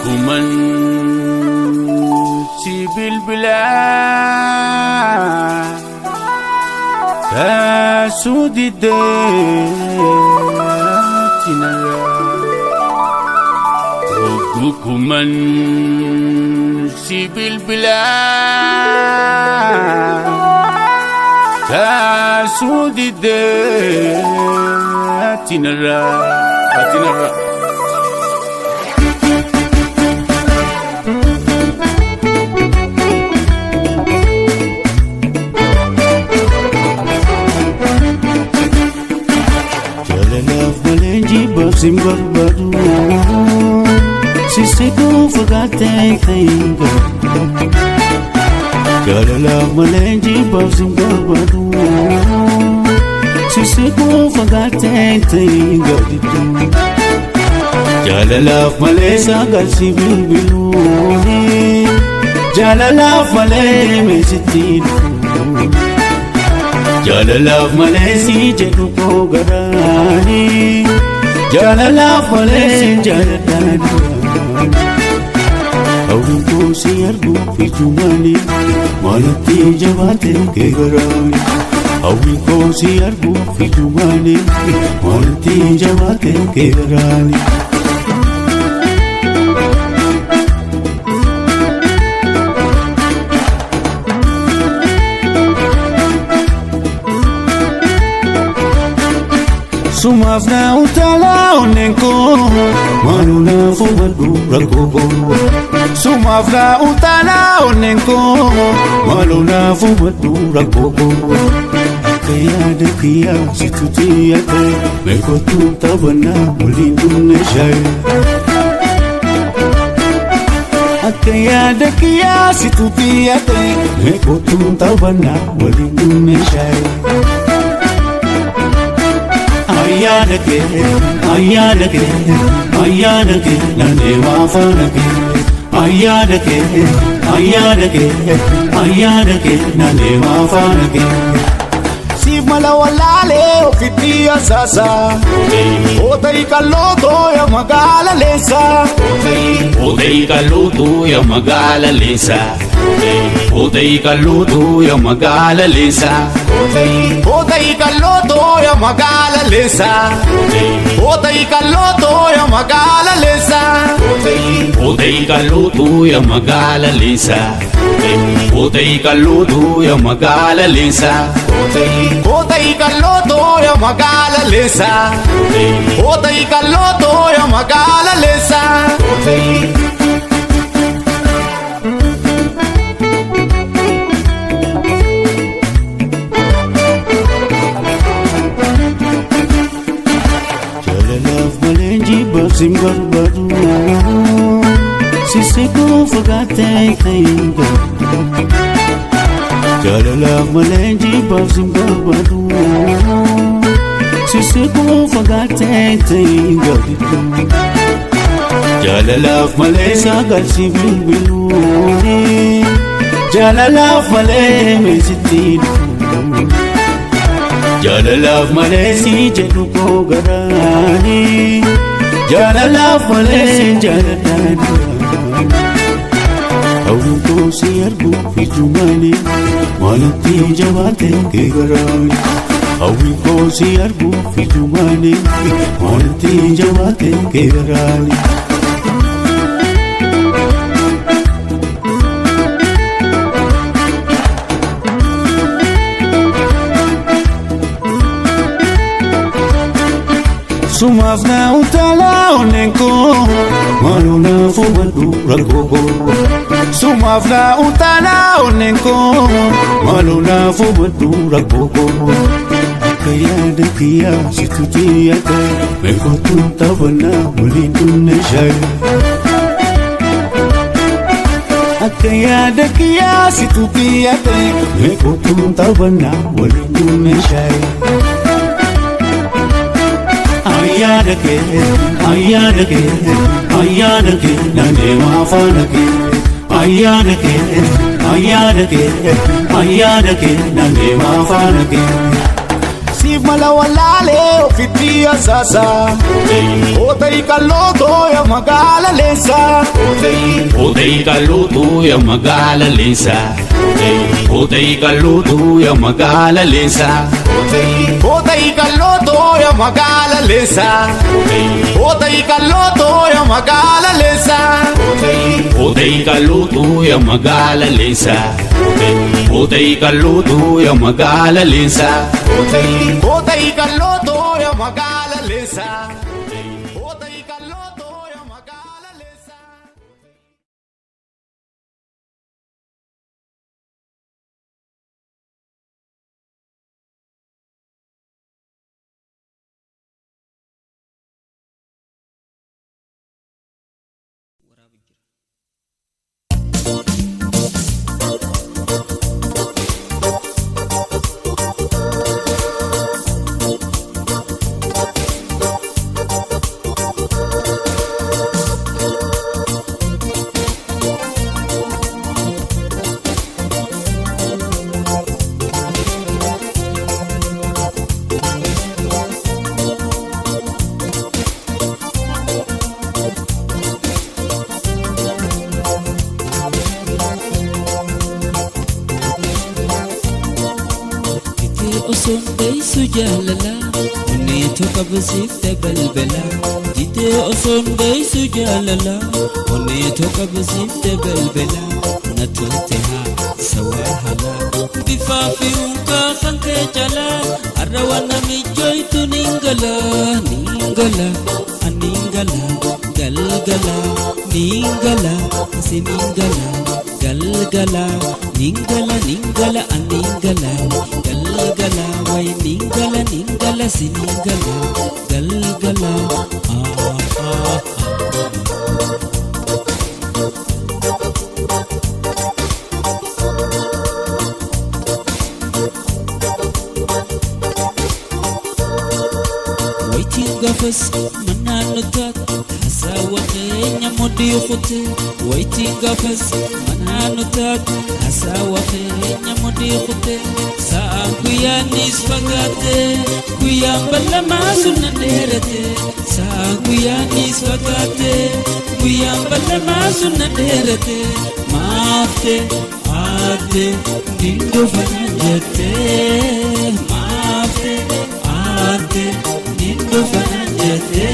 Dhuguman si bilbila kaasuu diddeetti narra. Dhuguman si bilbila kaasuu diddeetti narra. Sim barbadu sisiku fagate thainga galala malenji sim barbadu sisiku fagate thainga galala malesa galsi bilbilu galala male mesitidu galala malesi jedu ko garani Jalala falesi jaladani Awinko si argu fijumani Malati jawate ke garani Awinko si argu fijumani Malati jawate ke garani Sumafna utala onenko Manuna fumadu rakobo Sumafna utala onenko Manuna fumadu rakobo Akaya dekia situtiate Mekotu tabana mulindu neshai Akaya dekia situtiate Mekotu tabana mulindu neshai Ayyanake, nane wafanake. Ayyanake, nane wafanake. Siif mala wallaalee ofitti asaasa. Ootay qal'ooto ya magaala leessa. Ootay qal'ooto ya magaala leessa. Ootay qal'ooto ya magaala leessa. Ootay qal'ooto ya magaala leessa. Ootay qal'ooto ya magaala leessa. Ootay qal'ooto ya magaala leessa. Ootay qal'ooto ya magaala leessa. Ootay qal'ooto ya magaala leessa. Ootay qal'ooto ya magaala leessa. Sim barbadu sisiku fagate thainga Jalala malenji sim barbadu sisiku fagate thainga Jalala malesa galsi bilbilu Jalala male mesitidu Jalala malesi jedu ko garani Jalala falesi jaladani Awinko si argu fijumani Malati jawate ke garani Awinko si argu fijumani Malati jawate ke garani Sumafna utala onenko Manuna fumadu rakobo Sumafna utala onenko Manuna fumadu rakobo Akaya dekia situtiate Mekotu tabana mulindu neshai Akaya dekia situtiate Mekotu tabana mulindu neshai Ayyanake, nane wafanake. Ayyanake, nane wafanake. Siif malawalale ofitia sasa Otei kaloto ya magala lesa Otei kaloto ya magala lesa Otei kaloto ya magala lesa Otei kaloto ya magala lesa Otei kaloto ya magala lesa Otei kaloto ya magala lesa Otei kaloto ya magala lesa Otei kaloto ya magala lesa Otei kaloto ya magala lesa Osondaysu jaalala Onneetu qabsiifte balbala Jitee osondaysu jaalala Onneetu qabsiifte balbala Natote haa sawaa halaa Bifaa fi unkaa kan kee jalaa Arrawa namichoytu ningala Ningala aningala Galgala ningala Siningala Galgala ningala ningala aningala Galgala way ningala ningala siningala Galgala Waiting gafas mananutat hasawa kenya modi khute Waiting gafas mananutat hasawa kenya modi khute Saa guyanis fagate guyam balama sunna derete Saa guyanis fagate guyam balama sunna derete Maafte aate nindu fanajate Maafte aate nindu fanajate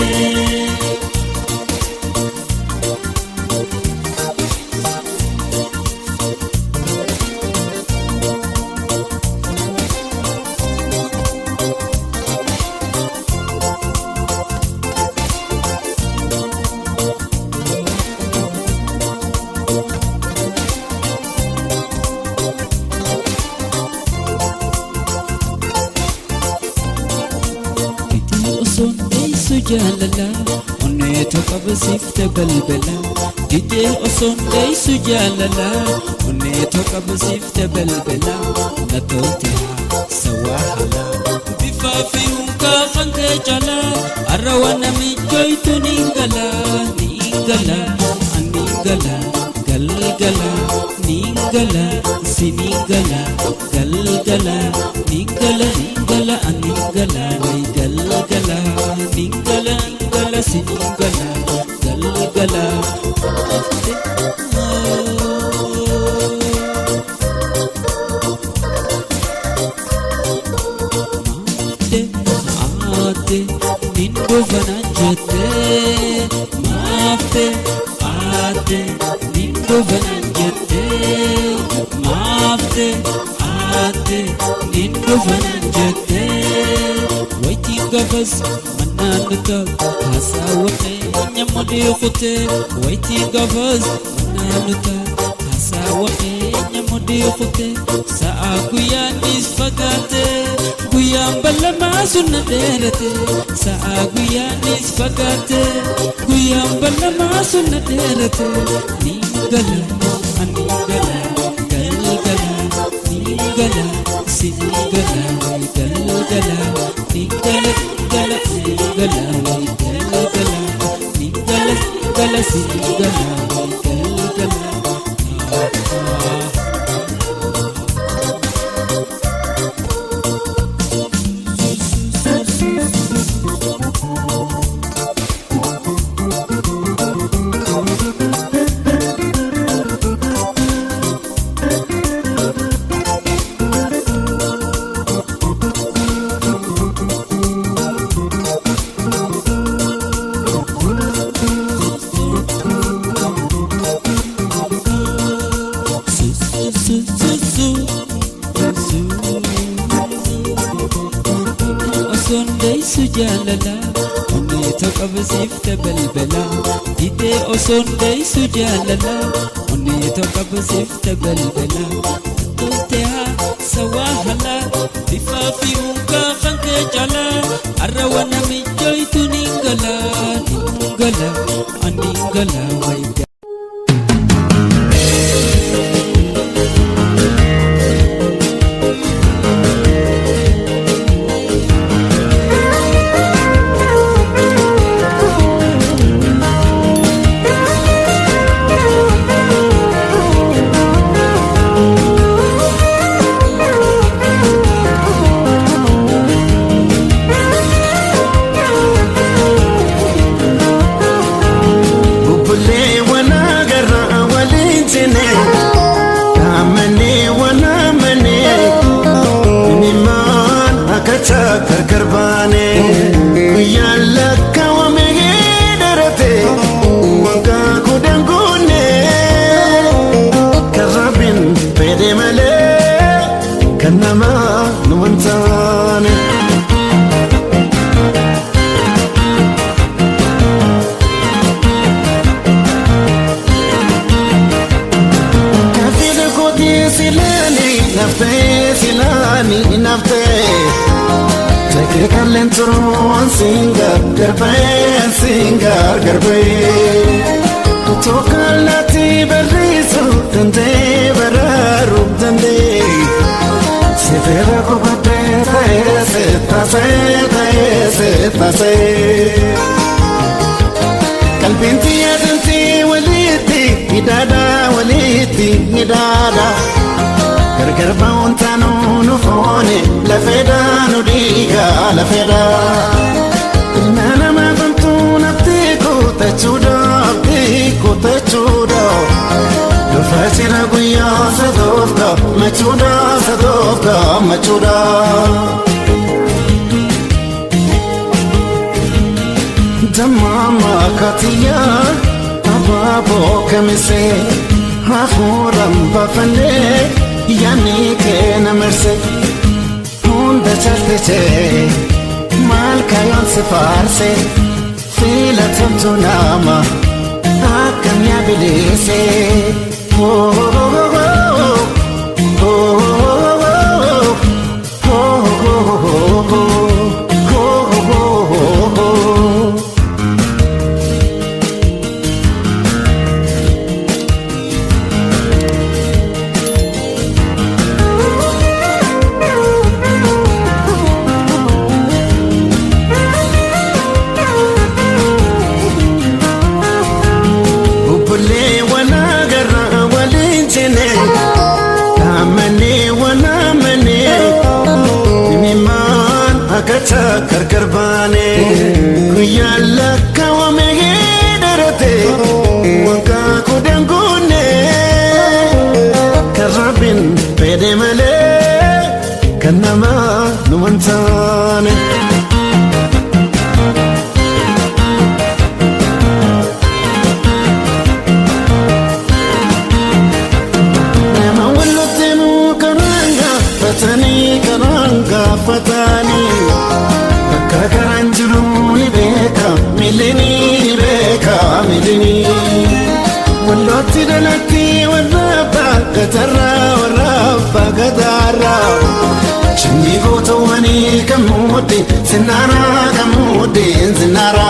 Osondaysu jaalala Onneetu qabsiifte balbala Jitee osondaysu jaalala Onneetu qabsiifte balbala Natote haa sawaa halaa Bifaa fi unkaa kan kee jalaa Arrawa namichoytu ningala Ningala aningala Galgala ningala siningala Galgala ningala ningala aningala way Galgala ningala ningala siningala Galgala Maafte aate nindu fanajate Maafte aate nindu fanajate Maafte aate nindu fanajate Waiting gafas mananutat hasawa kenya modi khute Waiting gafas mananutat hasawa kenya modi khute Saa guyanis fagate guyam balama sunna derete Saa guyanis fagate guyam balama sunna derete Ningala aningala Galgala ningala siningala Galgala ningala ningala siningala Galgala ningala ningala siningala Galgala osonde sujaalala onnee tokko basiifte balbala didee osonde sujaalala onnee tokko basiifte balbala tolte haa sawaa hala bifaa fi mukaa kan kee jala arrawana mijoytu ningala aningala wayda. Singar garbe tokalati berisu dande beraru dande sefera ko bate se tase kalbinti adanti waliti hidada gargar bauntano no fone la feda no diga la feda nana ma bantuna tachuda do fasira guya sadofka machuda damama katiya ababo kamise hafuram bafande yani ke namerse honda chalte mal kayon se farse fila tanto nama akan ya bilese karkarbane kuyalla kawame darate wanka kudangune karabin pede male kanama nuwantane nama wallotemu karanga fatani Kakaranjuru ni beka milini Walloti dalati warraba gadara Chini goto wani kamudi zinara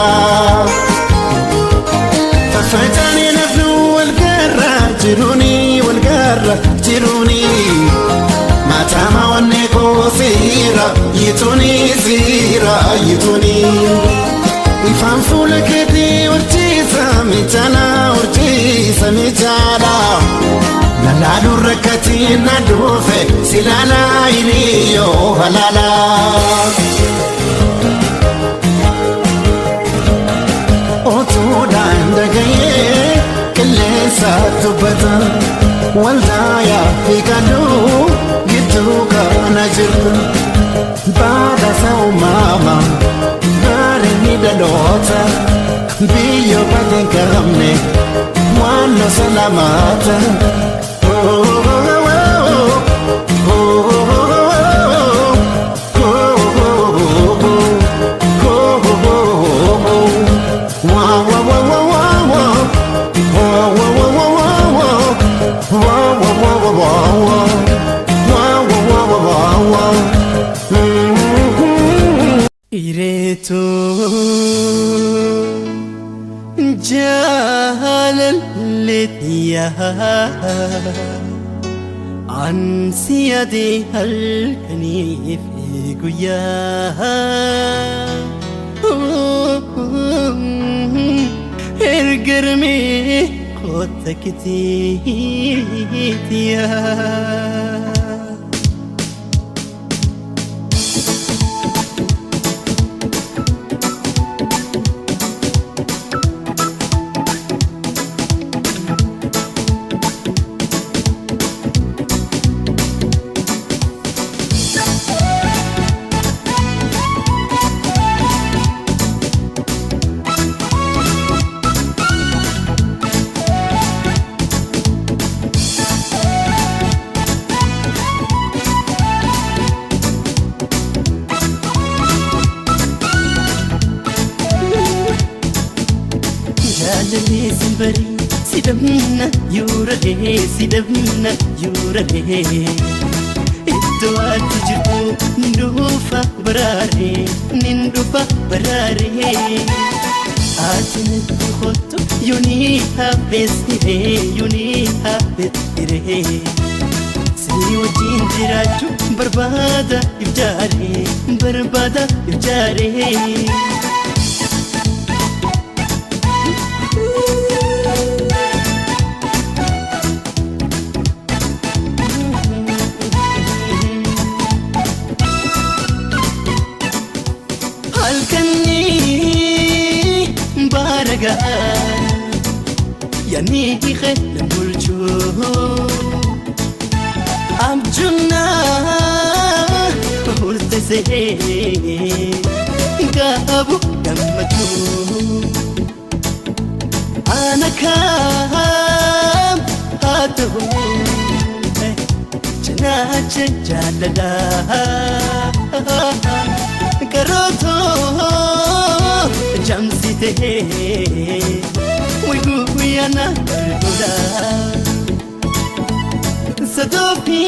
Fafatani nafnu walgarra jiruni Matama wanne ko sira yituni Ifan fula keti urtisa mitana Naladu rakati nadufe silala iniyo halala Otuda ndagaye kelesa tubata Waldaya hikadu gituka najirku Bada sao mama Bada nida dota Biyo baten karamne Mwana salamata Oh, oh, oh, oh, oh, oh, oh, oh, oh, oh, oh, oh, oh. Ireetu jaalalleetiyaa ansi adee halkanii fi guyyaa ergarmee koota kitiitiyaa. Sidamna yurale Iddo ati jirtu nindufa barare Ati natti khottu yuni hafesire Si wajin jirachu barbada ibjare Yani khel bulchu amjuna urte se gabu gamatu ana kam hatu janache jalala karoto jamsite Wiguyana Buddha Sadopi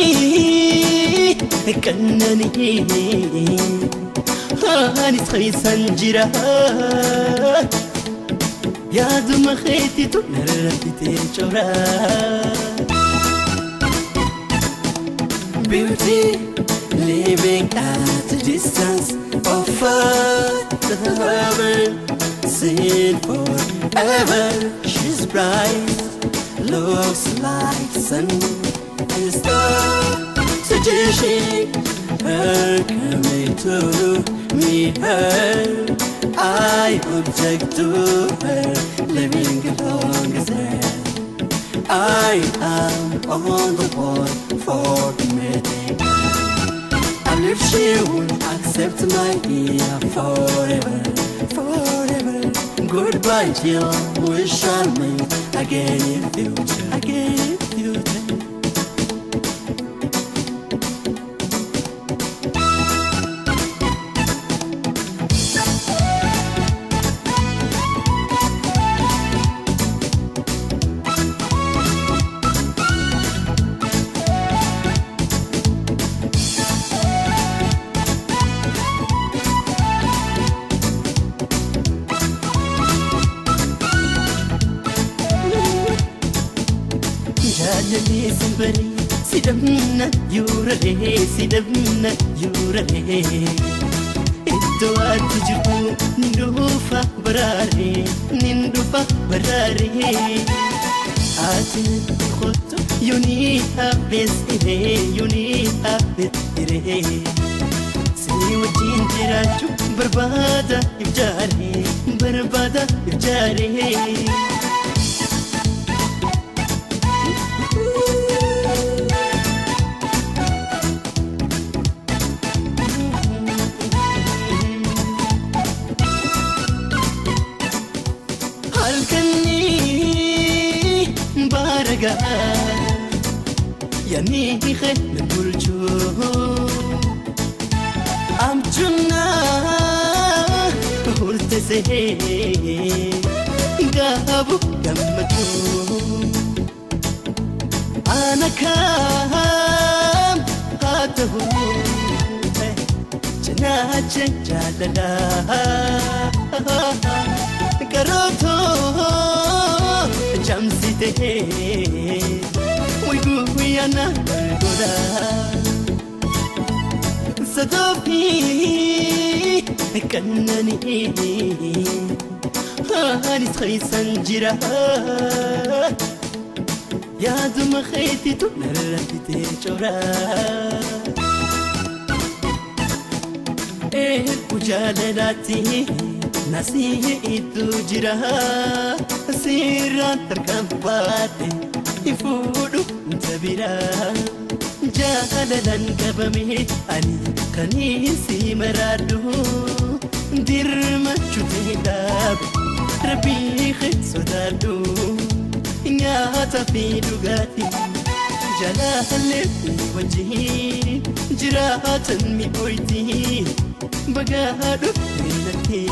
Kanani Hani Taisan Jira Yadu Maheti to Nerapite Chora Beauty living at a distance of forever Seen forever, she's bright, looks like sun is the suggestion. Her coming to meet her, I object to her living along as her. I am on the board for meeting, and if she would accept my ear forever. Goodbye till we shall meet again in future. Sidamna yurale Iddo ati jirtu nindufa barare Ati natti khottu yuni hafesire Si wajin jirachu barbada ibjare Yani khel bulchu amjuna urte se gabu gamatu ana kam hatu jana jalala karoto jamsite we guyana goda sadofi kannani hani khaysan jira ya dum khayti tunarfite chora وجالاتي نسيت جرها سيرا تركباتي يفودو تبيرا جاللا قبمي أني كنيسي مرادو دير ما شوتي داب ربي خد سدادو يا تفيدو قاتي جلالي وجهي جراحة مئويتي بقادو منتي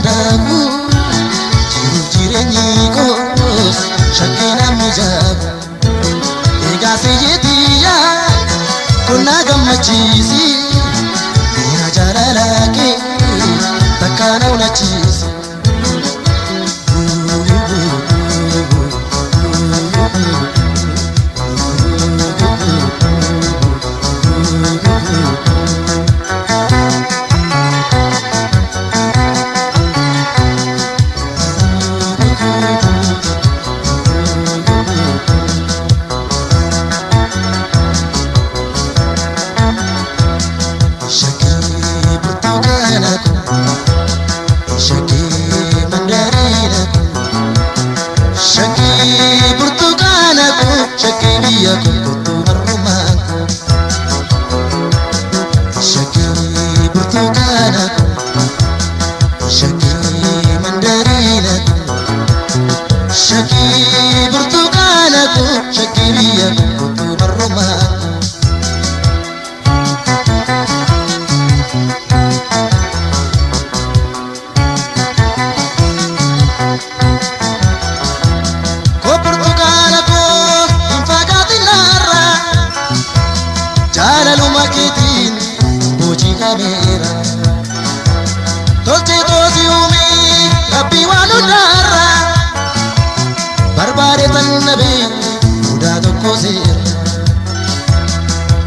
dandamu jiruuf jireenyi koos shakkii namni jaabu egaa siyyeetiyya kun na gammachiisi miira jaalala kee takka na hunachiisi.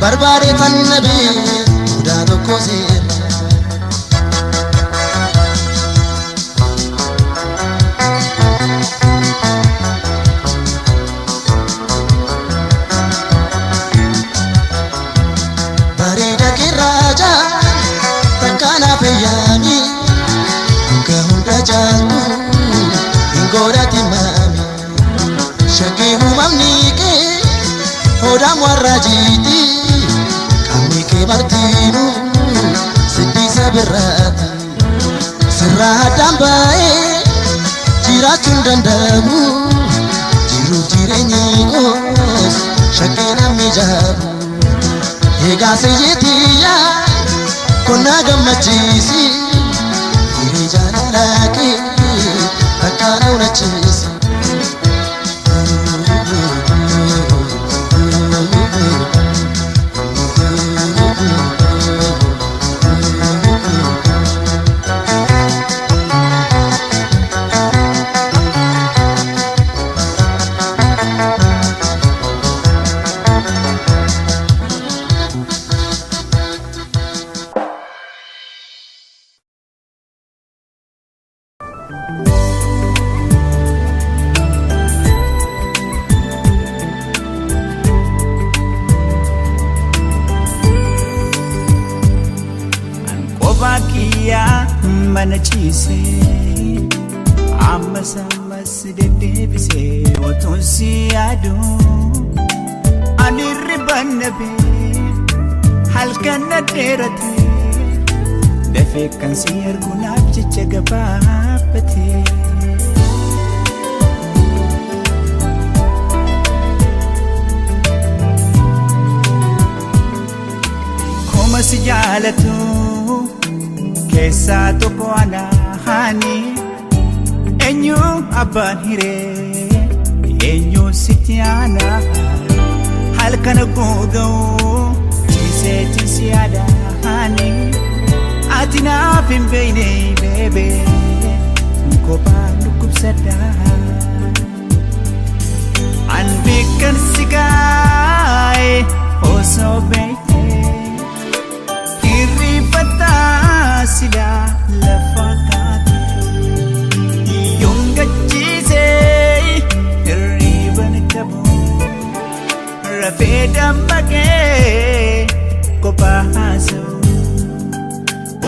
Barbare tan nabi uda tokko seera. Bareeda kirraja tankana feyyami ka hunda jaaltu ingorati mami shakki humamni ke hodam warrajiti ke martinu siddi sabirati sirra dambae jirachun dandamu jiru jireenyi koos shakkii namni jaabu egaa siyyeetiyya kun na gammachiisi miira jaalala kee takka na hunachiisi. Manachise ammas dedebise otonsi adu anirbannabe halkan naderate dafe kan siyar gunab jecha gabaabate koma si jaalatu keessa tokko anaani eenyu abbaan hiree eenyu sitti aana halkan googa'u ciiseetti si yaadaani ati naaf hin beeyne beebee kophaan dhukkubsadha an beekan si gaa'e osoo beeyte hirrifata sila lafakate yongachise hirriban kabu rafeda make kopahaso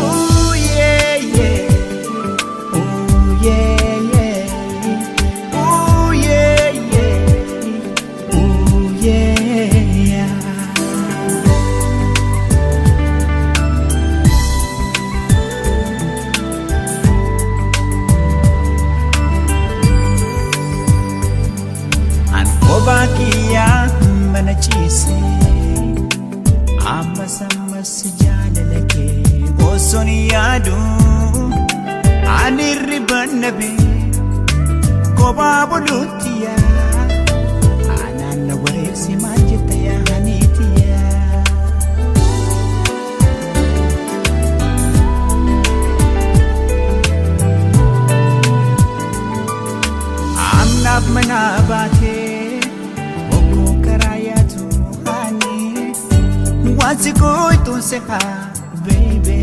ooh yeah yeah ooh yeah yeah ooh yeah yeah ooh yeah. Bakia manachise ammas jaalalake osoni yaadu ani ribannabe kophaa buluutiya anaanna wareegsi maal jetta yaaniitiya amnaaf mana baatee bokkuu karaa yaatu hani wansi gooytuun sehaa baby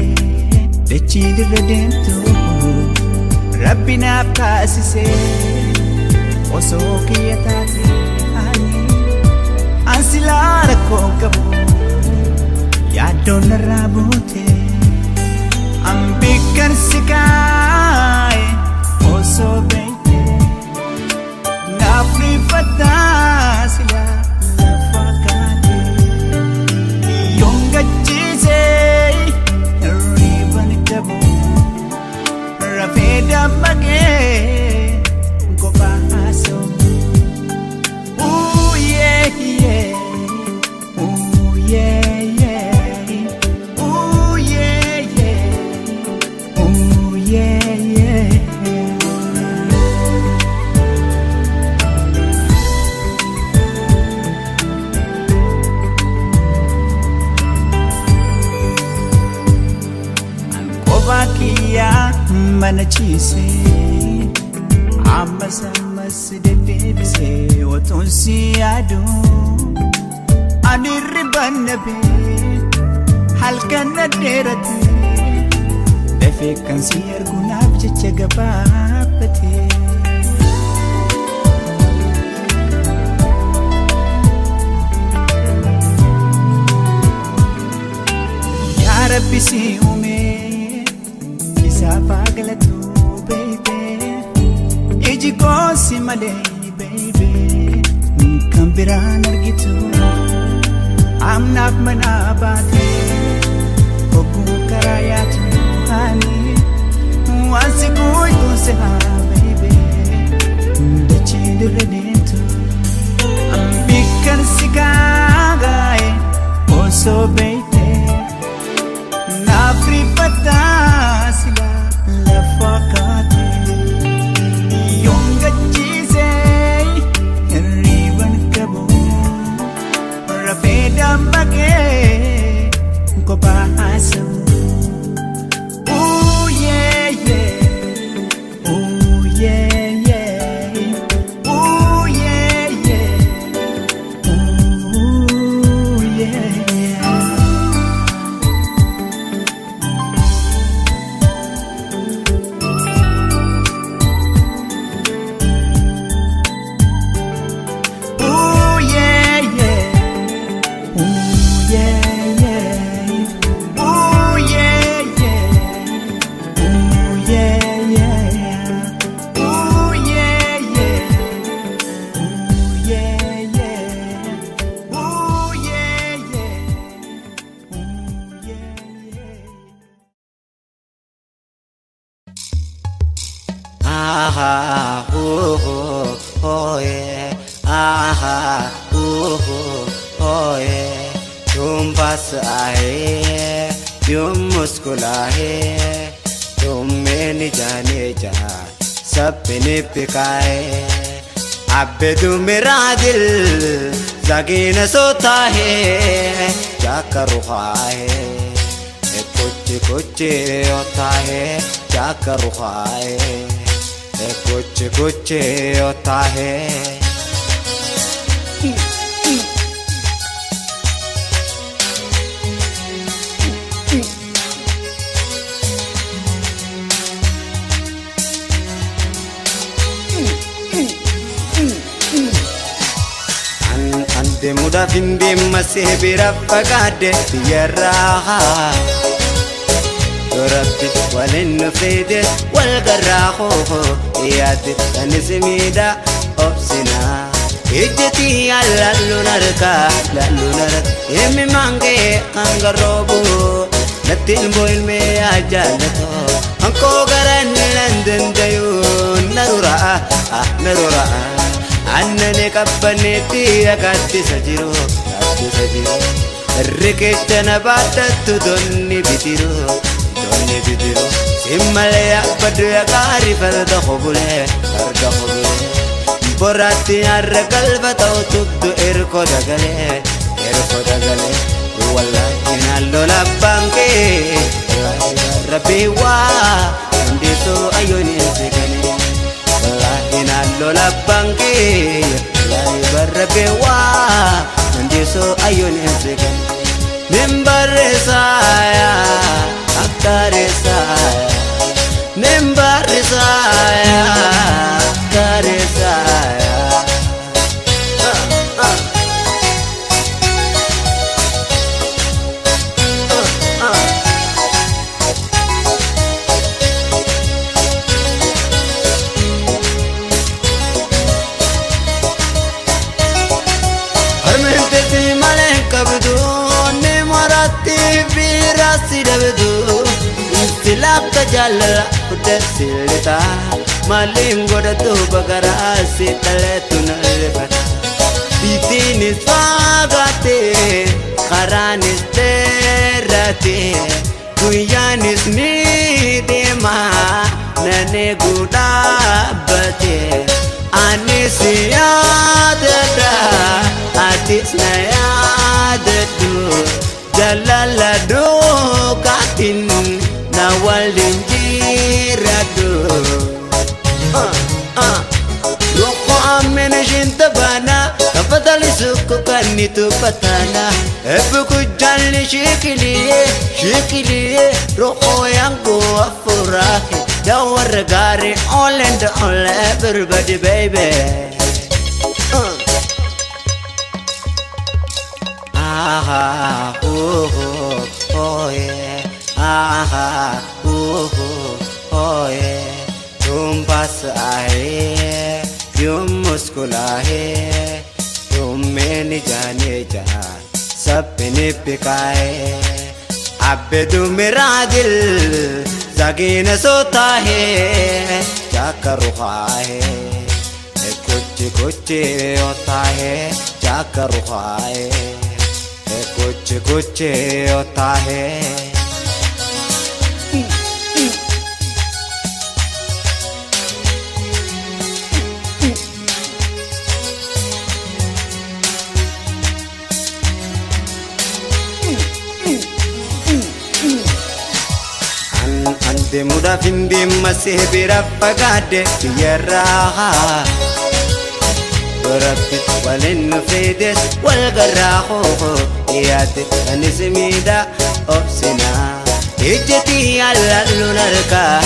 dachii dirra deemtu Rabbi naaf taasisee osoo kiyya taate ani ansi laala koon qabu yaaddoon narraa buute an bikkan si kaaye osoo beekte naaf rifataa sila lafa kaate yoon gachiisee riban qabu rafee dammaqee kophaa haasa'u ooh yeah yeah ooh yeah yeah ooh yeah yeah ooh yeah yeah kophaa kiyyaa mana ciisee ammas deddeebisee otoon si yaadu ani ribannabe halkan na dheerate dafee kan si argu naaf jecha gabaabbate yaa Rabbi si uumee isaafaa galatu baby iji koosi malee baby kan biraan argitu amnaaf mana baatee bokkuu karaa yaatu hani wansi gooytuun sehaa baby dachii dirra deemtu an bikkan si kaagaaye osoo beekte naaf rifataa sila lafa kaate yoon gachiisee hirriban qabu rafee dammaqee kophaa haasa'u ooh yeah yeah ooh yeah yeah ooh yeah yeah ooh yeah आबेदु मेरा दिल जागीन सोता है जाकर रुखा है कुछ कुछ होता है जाकर रुखा है कुछ कुछ होता है Demuda finde masih birafagade biyarraha Rabbi walin nufide wal garraho iyad tanismida obsina ijti allallu narka emi mange kangarobu natin boil me ajalato anko garan nandendayu narura annane kabbanetti akatti sajiro rikechana baattattu donni bitiro Simmalaya badya gari farda khobule Borati arra qalba tawtubdu irko dagale Wallahi nallo labbanke Rabbi wa ndiso ayoni segane Wallahi nallo labbanke Rabbi wa ndiso ayoni segane Nimbare saya akare saya Nimbare saya akare saya Silaka jalla udah silita maling goda tu bagara sitaletu nalebata Bitini swagate kharanis terate kuyanis ni dema nane guda bate anisiyadada atis nayadadu jalaladu katin nawalin jiradu Roko amene shintabana Kafatali suku kanitu patana Ebuku jali shikiliye Roko yangu afurahi Dawar gari all and all everybody baby Ah, oh yeah Ah, oh yeah Tum pas aaye Yum muskulaye Tum meni jane jahan Sapne pikaye Abbe tu mera dil Zagina sota hai Kya karu hai कुछ होता है क्या करूँ है कुछ होता है Ande muda vindi masih birapagade tiyaraha Rabbi walin fides wal garaho iyate anismida opsina ijeti alla lunarka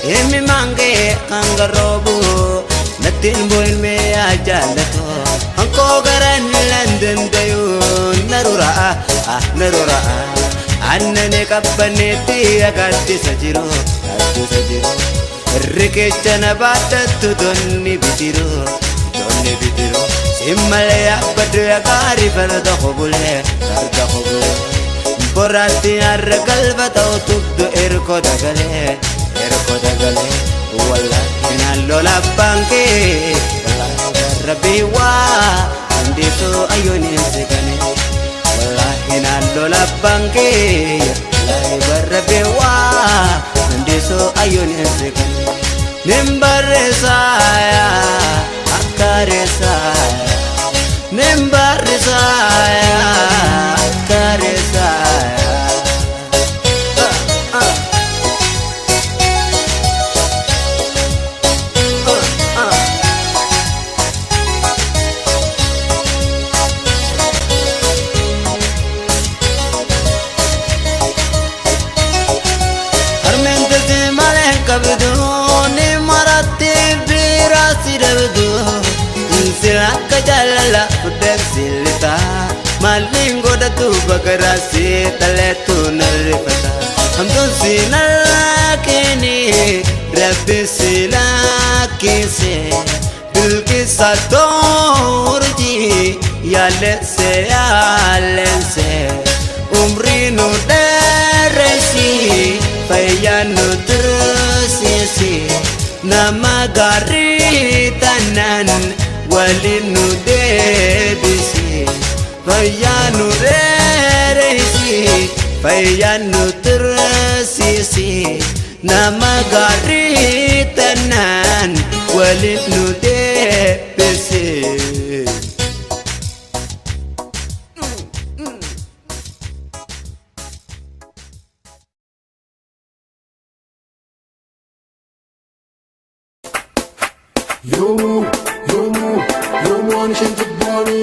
emi mange kangarobu natin boin me ajalato anko garan london dayu narura annane kabbaneti agatti sajiro rikechana batattu donni bitiro Simmalaya badya gari farda khobule Borati arra qalba tawtubdu irko dagale Wallahi nallo labbanke Rabbi wa ndiso ayoni segane Wallahi nallo labbanke Rabbi wa ndiso ayoni segane Nimbare saya akare saya Nimbare saya akare saya Armente se malen kabduni marate birasi rabdu Silaka jalala udah silita Malingo datu bagarasi taletu narifata Hamdun silakini Rabbi silakise Dil ki satorji Yalense Umri nu deresi Payanu tersisi Nama gari tanan walinu debisi Payanu deresi Payanu tersisi nama gaarii tanaan waliin nu deebise. Yomu, anishan Jabani,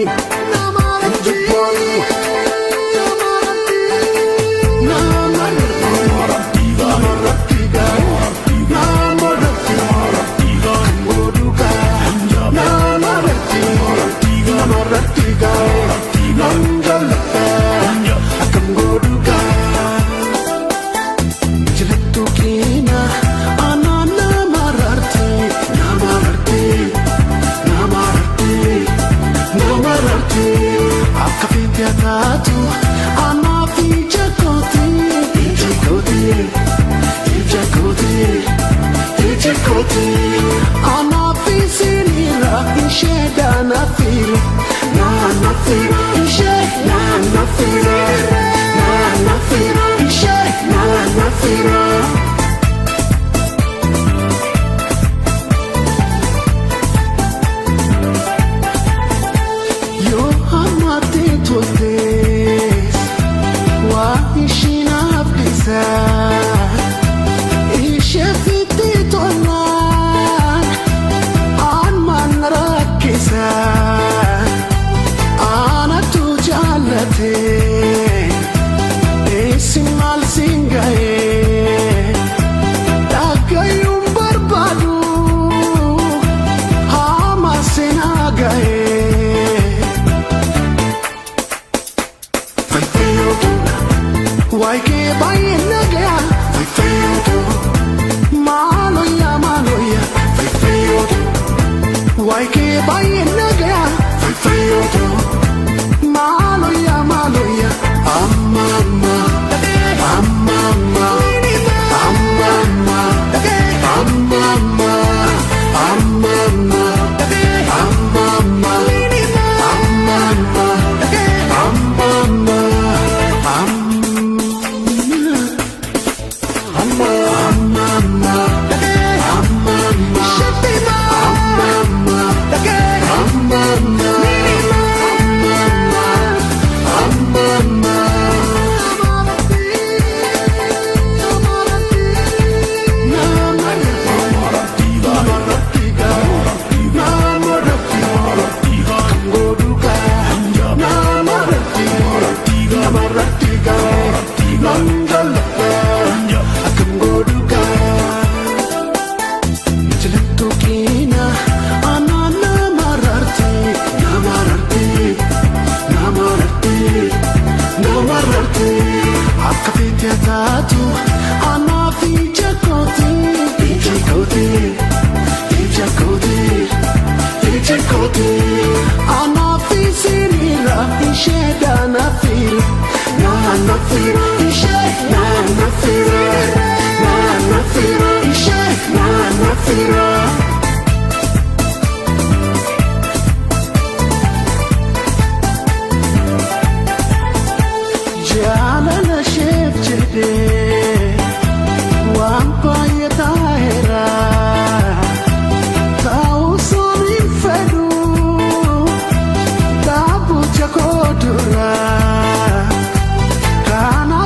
Jabani. Kana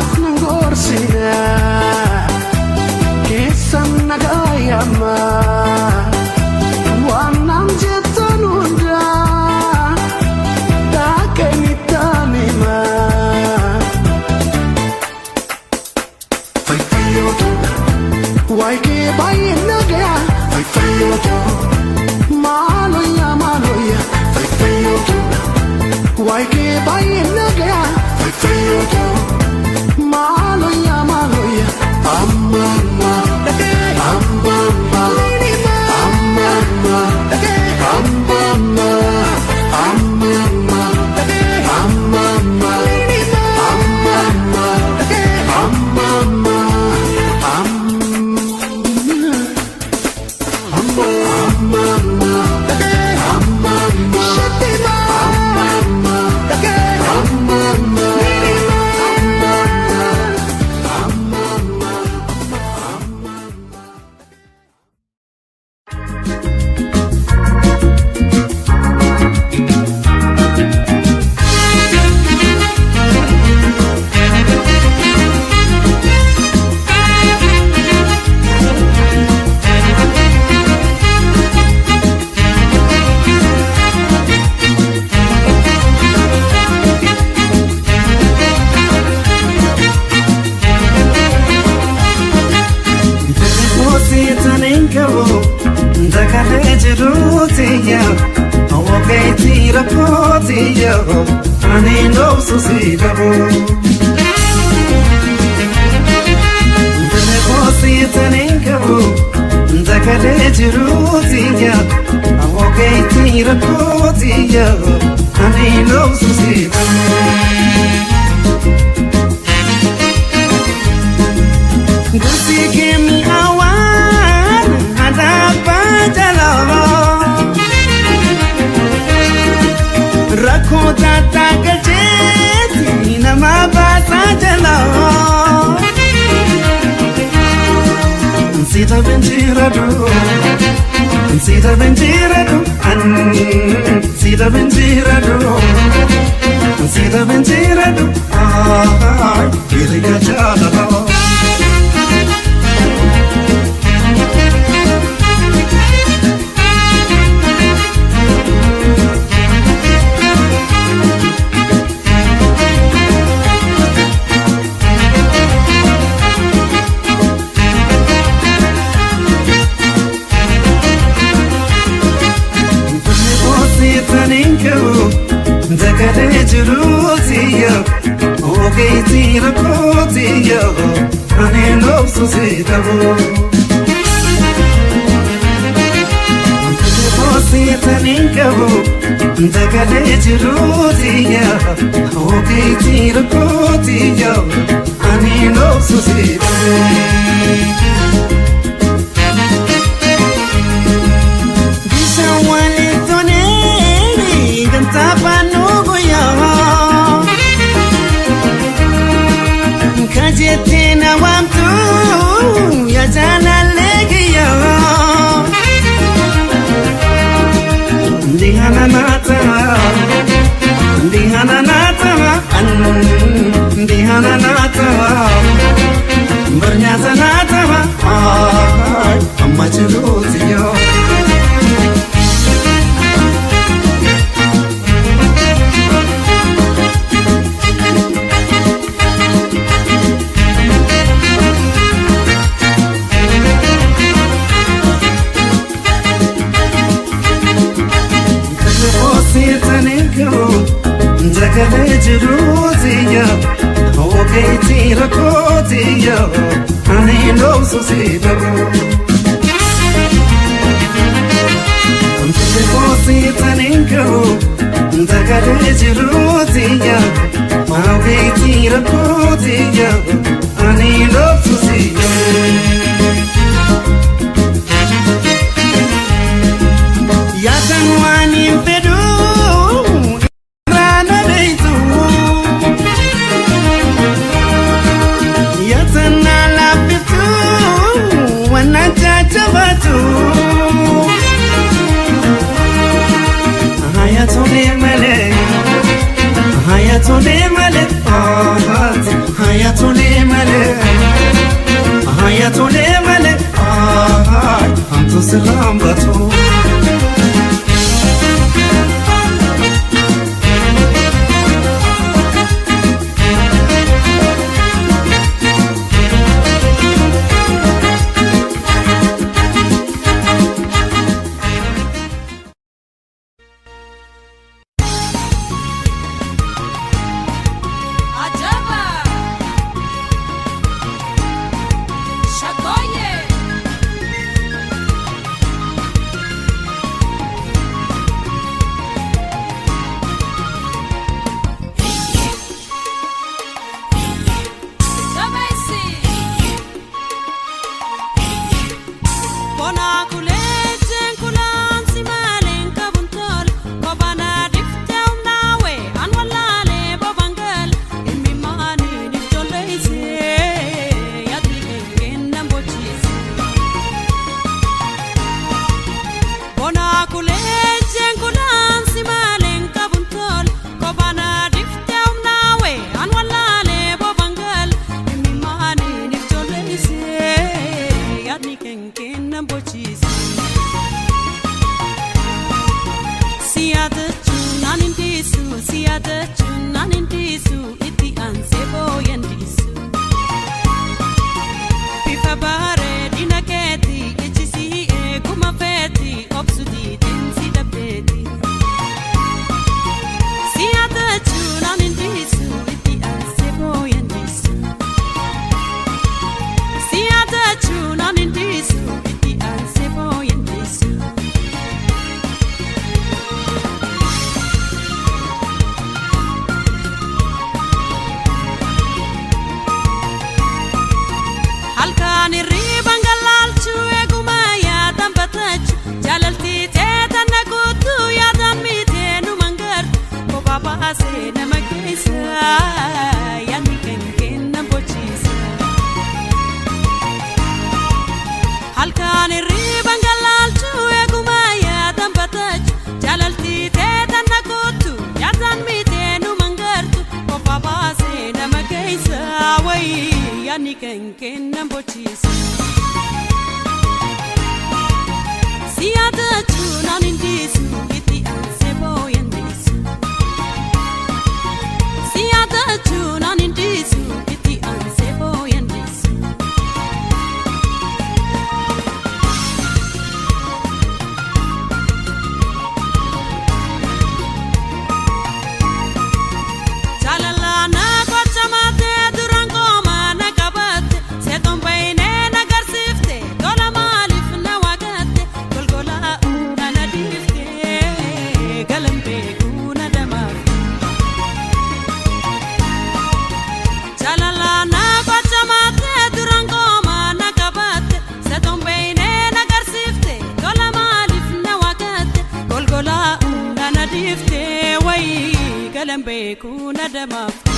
jiruutiya Awwaqeetii rakkootiya Ani noobsu si qabu Dana koosiitan hin qabu Dakalee jiruutiya Awwaqeetii rakkootiya Ani noobsu si qabu Gusi kimi awan adaba jalawa Rakho tata gajeti nama basa jalawa Sita benjiradu Sita benjiradu Sita benjiradu Sita benjiradu Kiriya jalawa Zakale jiruutiya Ogeetii rakkootiya Ani noobsu si qabu Koosiitan hin qabu Zakale jiruutiya Ogeetii rakkootiya Ani noobsu si qabu Kajetina wamtu ya jana legiyo Dihana nata Dihana nata Dihana nata Bernyata nata Amma jiruutiyo Zakale jiruutiya Ogeetii rakkootiya Ani noobsu si qabu Koosiitan hin qabu Zakale jiruutiya Ogeetii rakkootiya Ani noobsu si qabu Yaatan waan hin fedhu Hayatone male, hayatone male, hayatone male, Antu selam batu. baasee nama keessa yaadni kan kenna bochiisa. Halkan hirriban galaalchuu eeguma yaadan batachu jaalaltii teetan nakuutu yaadan miitee nu mangartu kophaa baasee nama keessa wayii yaadni kan kenna bochiisa. Siyaadachu naan indiisu itti aansee booyandeessu. Siyaadachu naan indiisu itti aansee booyandeessu. Jaalalaana gocha maatee duraan kooma na qabatte seeton baay'inee na garsiifte tola maaliif na waaqatte golgolaa na na dhiifte galan beekuu na damaafte. Jaalalaana gocha maatee duraan kooma na qabatte seeton baay'inee na garsiifte tola maaliif na waaqatte golgolaa na na dhiifte wayii galan beekuu na damaafte.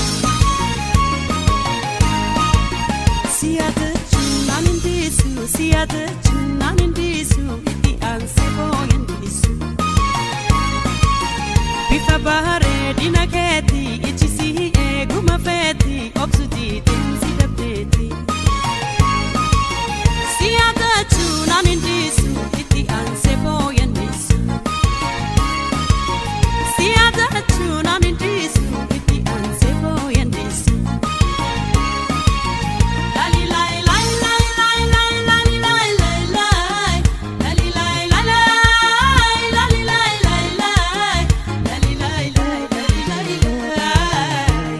Siyaadachu naan indiisu siyaadachu naan indiisu itti aansee booyandeessu. Bifa bareedina keetii ichisii eeguma feetii obsu diiteen si dabdeetii. Siyaadachu naan indiisu itti aansee booyandeessu. Siyaadachu naan indiisu itti aansee booyandeessu. Lali lai lai lai lai lai lali lai lai lai lali lai lai lai lali lai lai lai lali lai lai lali lai lai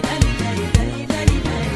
lali lai lai lali lai.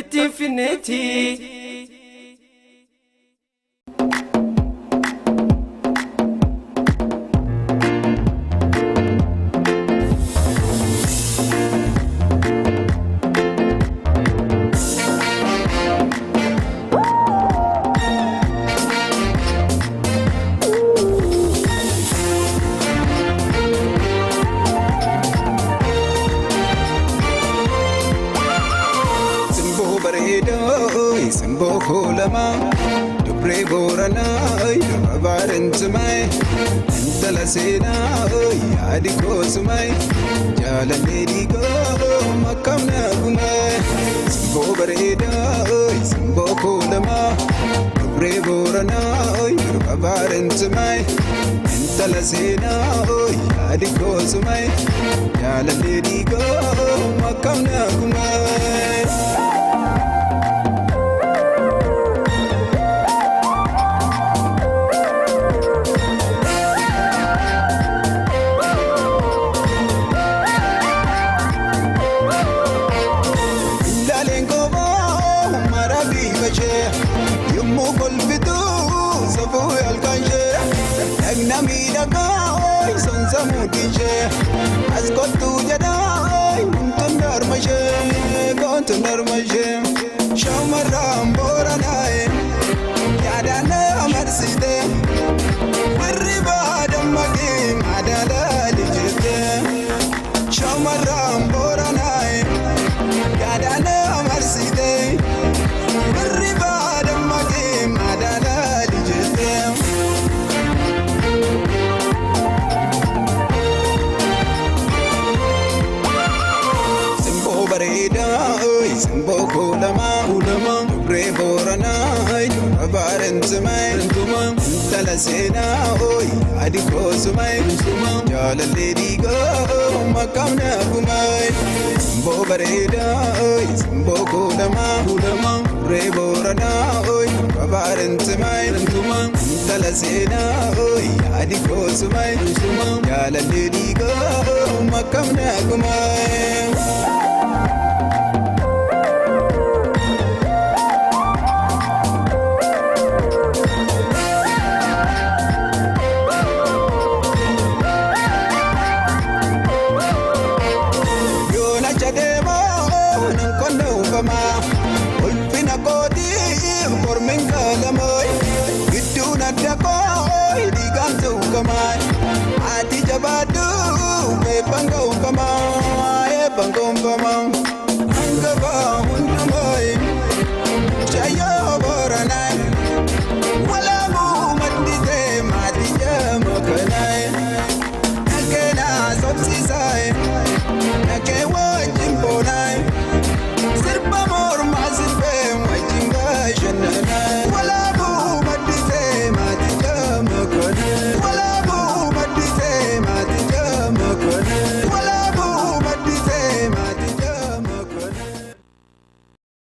qalbitti finneeti. Simbo kolama dubre borana babaran tumai intala sena yadi ko sumai jalale digo makamna gumai simbo bareda simbo kolama dubre borana babaran tumai intala sena yadi ko sumai jalale digo makamna gumai. Namida kau sonsa mudinje askotu jadai untundar maje shamaram boranai yadana amarside riba damage madala dijete shamaram boranai yadana amarside riba damage madala dijete. Simbo kolama dubre borana babaran tumai intala sena adi ko sumai jalale digo makamna gumai simbo bareda simbo kolama dubre borana babaran tumai intala sena adi ko sumai jalale digo makamna gumai. Ulfina koti kormen kalamoy giddu nadda